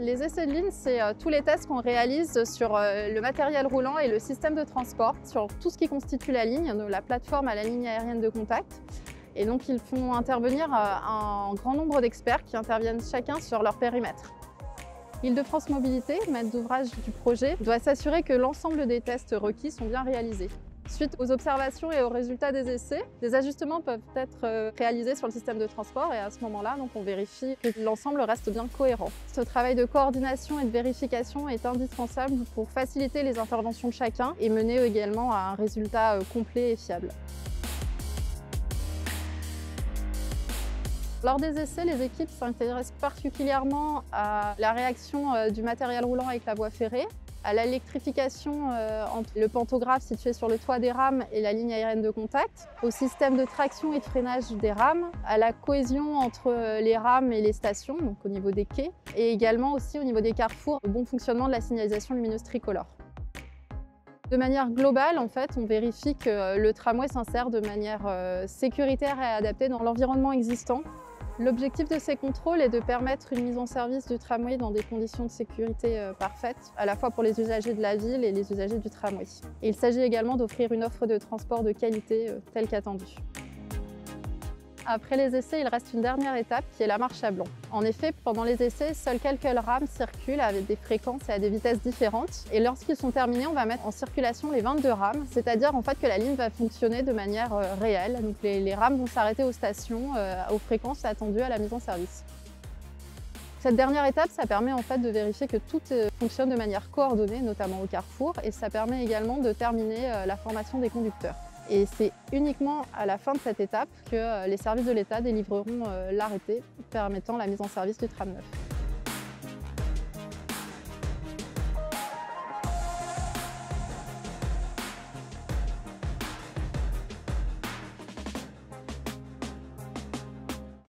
Les essais de ligne, c'est tous les tests qu'on réalise sur le matériel roulant et le système de transport, sur tout ce qui constitue la ligne, de la plateforme à la ligne aérienne de contact. Et donc ils font intervenir un grand nombre d'experts qui interviennent chacun sur leur périmètre. Île-de-France Mobilité, maître d'ouvrage du projet, doit s'assurer que l'ensemble des tests requis sont bien réalisés. Suite aux observations et aux résultats des essais, des ajustements peuvent être réalisés sur le système de transport et à ce moment-là, on vérifie que l'ensemble reste bien cohérent. Ce travail de coordination et de vérification est indispensable pour faciliter les interventions de chacun et mener également à un résultat complet et fiable. Lors des essais, les équipes s'intéressent particulièrement à la réaction du matériel roulant avec la voie ferrée, à l'électrification entre le pantographe situé sur le toit des rames et la ligne aérienne de contact, au système de traction et de freinage des rames, à la cohésion entre les rames et les stations, donc au niveau des quais, et également aussi au niveau des carrefours, au bon fonctionnement de la signalisation lumineuse tricolore. De manière globale, on vérifie que le tramway s'insère de manière sécuritaire et adaptée dans l'environnement existant. L'objectif de ces contrôles est de permettre une mise en service du tramway dans des conditions de sécurité parfaites, à la fois pour les usagers de la ville et les usagers du tramway. Et il s'agit également d'offrir une offre de transport de qualité telle qu'attendue. Après les essais, il reste une dernière étape qui est la marche à blanc. En effet, pendant les essais, seules quelques rames circulent avec des fréquences et à des vitesses différentes. Et lorsqu'ils sont terminés, on va mettre en circulation les 22 rames, c'est-à-dire que la ligne va fonctionner de manière réelle. Donc les rames vont s'arrêter aux stations, aux fréquences attendues à la mise en service. Cette dernière étape, ça permet de vérifier que tout fonctionne de manière coordonnée, notamment au carrefour, et ça permet également de terminer la formation des conducteurs. Et c'est uniquement à la fin de cette étape que les services de l'État délivreront l'arrêté permettant la mise en service du tram neuf.